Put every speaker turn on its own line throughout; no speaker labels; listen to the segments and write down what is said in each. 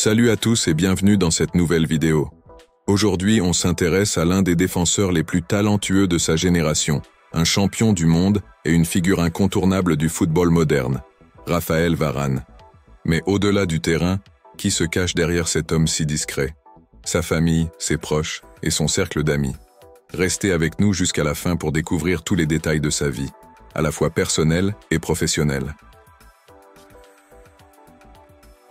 Salut à tous et bienvenue dans cette nouvelle vidéo. Aujourd'hui, on s'intéresse à l'un des défenseurs les plus talentueux de sa génération, un champion du monde et une figure incontournable du football moderne, Raphaël Varane. Mais au-delà du terrain, qui se cache derrière cet homme si discret? Sa famille, ses proches et son cercle d'amis. Restez avec nous jusqu'à la fin pour découvrir tous les détails de sa vie, à la fois personnelle et professionnelle.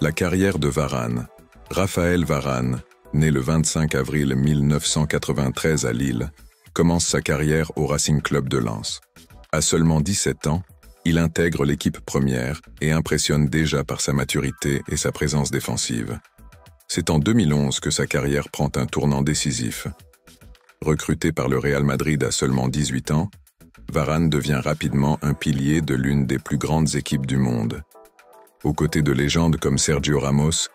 La carrière de Varane. Raphaël Varane, né le 25 avril 1993 à Lille, commence sa carrière au Racing Club de Lens. À seulement 17 ans, il intègre l'équipe première et impressionne déjà par sa maturité et sa présence défensive. C'est en 2011 que sa carrière prend un tournant décisif. Recruté par le Real Madrid à seulement 18 ans, Varane devient rapidement un pilier de l'une des plus grandes équipes du monde. Aux côtés de légendes comme Sergio Ramos,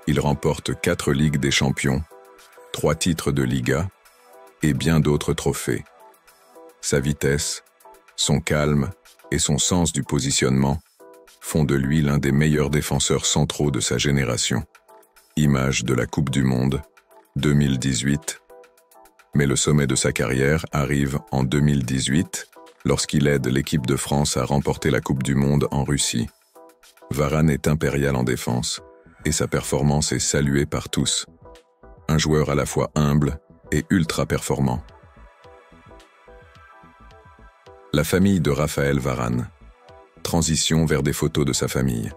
il remporte 4 Ligues des Champions, 3 titres de Liga et bien d'autres trophées. Sa vitesse, son calme et son sens du positionnement font de lui l'un des meilleurs défenseurs centraux de sa génération. Image de la Coupe du Monde 2018. Mais le sommet de sa carrière arrive en 2018, lorsqu'il aide l'équipe de France à remporter la Coupe du Monde en Russie. Varane est impérial en défense, et sa performance est saluée par tous. Un joueur à la fois humble et ultra performant. La famille de Raphaël Varane. Transition vers des photos de sa famille.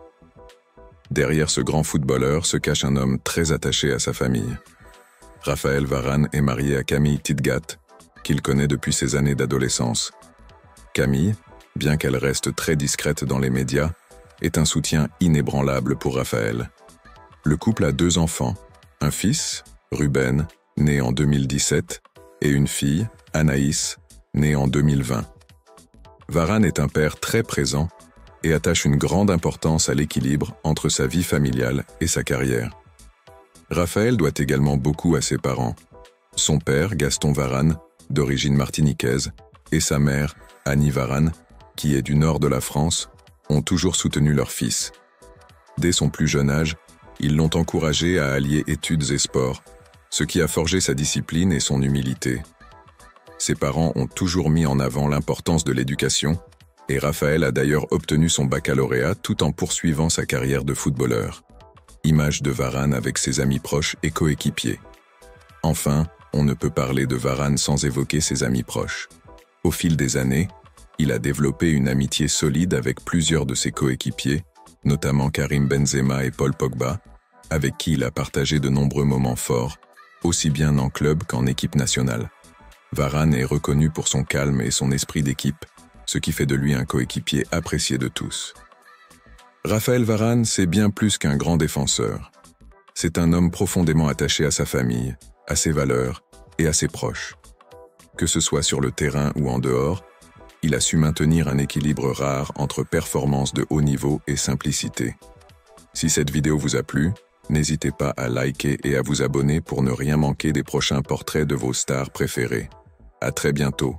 Derrière ce grand footballeur se cache un homme très attaché à sa famille. Raphaël Varane est marié à Camille Tidgat, qu'il connaît depuis ses années d'adolescence. Camille, bien qu'elle reste très discrète dans les médias, est un soutien inébranlable pour Raphaël. Le couple a 2 enfants, un fils, Ruben, né en 2017, et une fille, Anaïs, née en 2020. Varane est un père très présent et attache une grande importance à l'équilibre entre sa vie familiale et sa carrière. Raphaël doit également beaucoup à ses parents. Son père, Gaston Varane, d'origine martiniquaise, et sa mère, Annie Varane, qui est du nord de la France, ont toujours soutenu leur fils. Dès son plus jeune âge, ils l'ont encouragé à allier études et sport, ce qui a forgé sa discipline et son humilité. Ses parents ont toujours mis en avant l'importance de l'éducation, et Raphaël a d'ailleurs obtenu son baccalauréat tout en poursuivant sa carrière de footballeur. Image de Varane avec ses amis proches et coéquipiers. Enfin, on ne peut parler de Varane sans évoquer ses amis proches. Au fil des années, il a développé une amitié solide avec plusieurs de ses coéquipiers, notamment Karim Benzema et Paul Pogba, avec qui il a partagé de nombreux moments forts, aussi bien en club qu'en équipe nationale. Varane est reconnu pour son calme et son esprit d'équipe, ce qui fait de lui un coéquipier apprécié de tous. Raphaël Varane, c'est bien plus qu'un grand défenseur. C'est un homme profondément attaché à sa famille, à ses valeurs et à ses proches. Que ce soit sur le terrain ou en dehors, il a su maintenir un équilibre rare entre performance de haut niveau et simplicité. Si cette vidéo vous a plu, n'hésitez pas à liker et à vous abonner pour ne rien manquer des prochains portraits de vos stars préférées. À très bientôt.